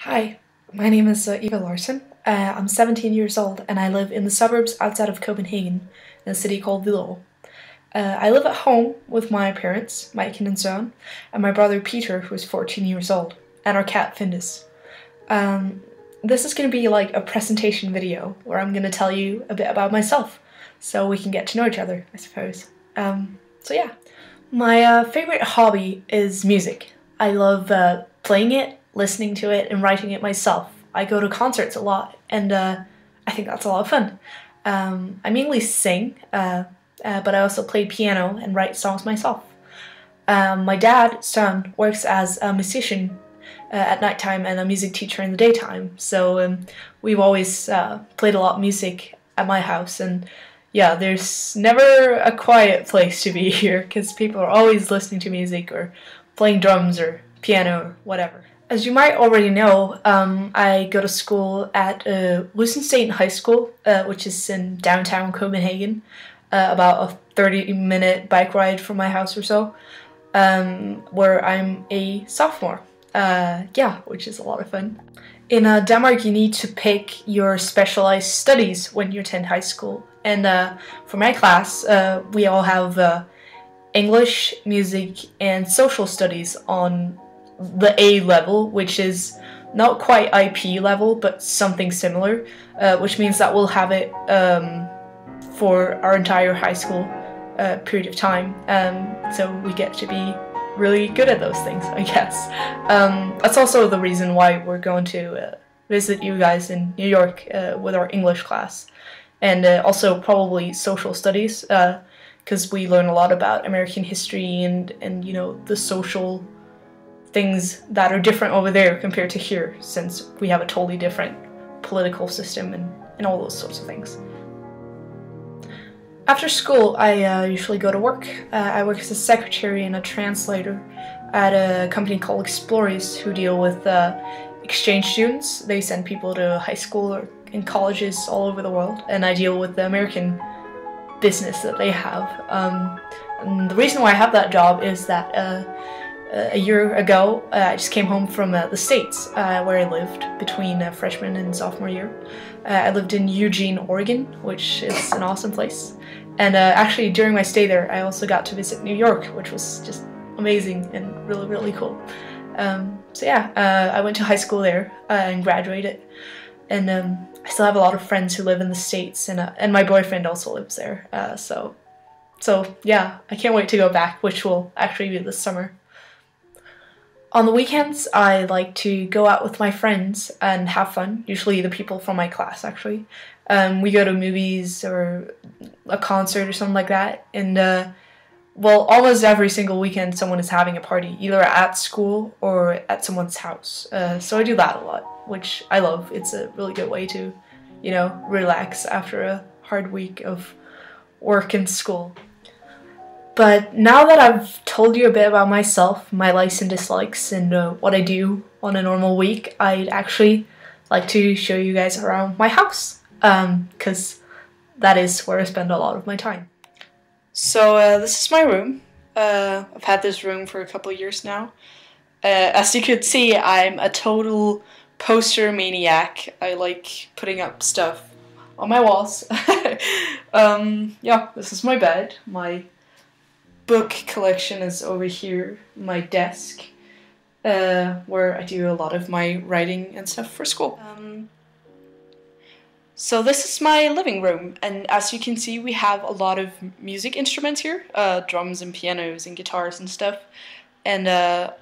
Hi, my name is Eva Larsen. I'm 17 years old and I live in the suburbs outside of Copenhagen in a city called Hvidovre. I live at home with my parents, Maiken and Søren, and my brother Peter, who is 14 years old, and our cat Findus. Um, this is going to be like a presentation video where I'm going to tell you a bit about myself so we can get to know each other, I suppose. So yeah, my favorite hobby is music. I love playing it, listening to it, and writing it myself. I go to concerts a lot, and I think that's a lot of fun. I mainly sing, but I also play piano and write songs myself. My dad, Søren, works as a musician at nighttime and a music teacher in the daytime, so we've always played a lot of music at my house, and yeah, there's never a quiet place to be here because people are always listening to music or playing drums or piano or whatever. As you might already know, I go to school at Rysensten High School, which is in downtown Copenhagen, about a 30-minute bike ride from my house or so, where I'm a sophomore. Yeah, which is a lot of fun. In Denmark, you need to pick your specialized studies when you attend high school. And for my class, we all have English, music, and social studies on the A level, which is not quite IP level, but something similar, which means that we'll have it for our entire high school period of time. So we get to be really good at those things, I guess. That's also the reason why we're going to visit you guys in New York with our English class, and also probably social studies, because we learn a lot about American history and you know, the social things that are different over there compared to here, since we have a totally different political system and all those sorts of things. After school, I usually go to work. I work as a secretary and a translator at a company called Explores, who deal with exchange students. They send people to high school or in colleges all over the world, and I deal with the American business that they have. And the reason why I have that job is that a year ago, I just came home from the States, where I lived between freshman and sophomore year. I lived in Eugene, Oregon, which is an awesome place. And actually, during my stay there, I also got to visit New York, which was just amazing and really, really cool. So yeah, I went to high school there and graduated. And I still have a lot of friends who live in the States, and my boyfriend also lives there. So yeah, I can't wait to go back, which will actually be this summer. On the weekends, I like to go out with my friends and have fun, usually the people from my class, actually. We go to movies or a concert or something like that, and well, almost every single weekend someone is having a party, either at school or at someone's house. So I do that a lot, which I love. It's a really good way to, you know, relax after a hard week of work and school. But now that I've told you a bit about myself, my likes and dislikes, and what I do on a normal week, I'd actually like to show you guys around my house, because that is where I spend a lot of my time. So this is my room. I've had this room for a couple of years now. As you could see, I'm a total poster maniac. I like putting up stuff on my walls. Yeah, this is my bed. My book collection is over here, my desk, where I do a lot of my writing and stuff for school. So this is my living room, and as you can see, we have a lot of music instruments here, drums and pianos and guitars and stuff. And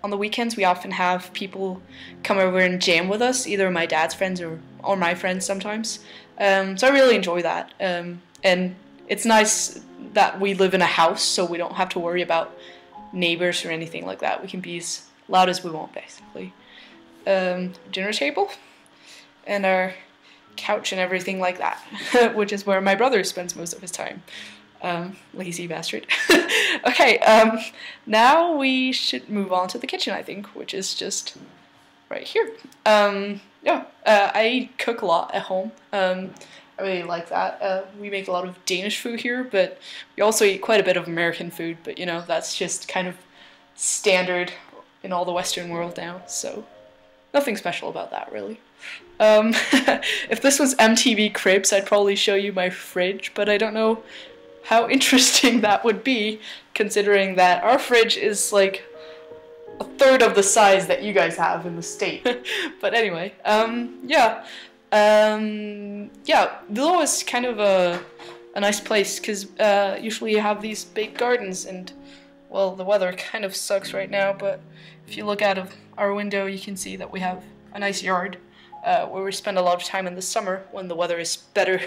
on the weekends, we often have people come over and jam with us, either my dad's friends or my friends sometimes. So I really enjoy that, and it's nice that we live in a house, so we don't have to worry about neighbors or anything like that. We can be as loud as we want, basically. Dinner table, and our couch and everything like that, which is where my brother spends most of his time. Lazy bastard. Okay, now we should move on to the kitchen, I think, which is just right here. Yeah, I cook a lot at home. I really like that. We make a lot of Danish food here, but we also eat quite a bit of American food, but you know, that's just kind of standard in all the Western world now, so nothing special about that, really. If this was MTV Cribs, I'd probably show you my fridge, but I don't know how interesting that would be, considering that our fridge is like a third of the size that you guys have in the state. But anyway, yeah. Yeah, Willow is kind of a nice place, because usually you have these big gardens, and, well, the weather kind of sucks right now, but if you look out of our window, you can see that we have a nice yard. Where we spend a lot of time in the summer when the weather is better.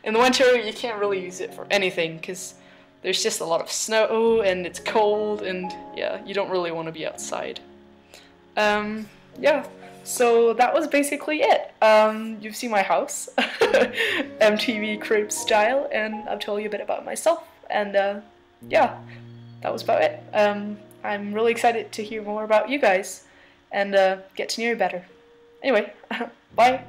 In the winter, you can't really use it for anything because there's just a lot of snow and it's cold, and yeah, you don't really want to be outside. Yeah, so that was basically it. You've seen my house, MTV Cribs style, and I've told you a bit about myself, and yeah, that was about it. I'm really excited to hear more about you guys and get to know you better. Anyway, bye.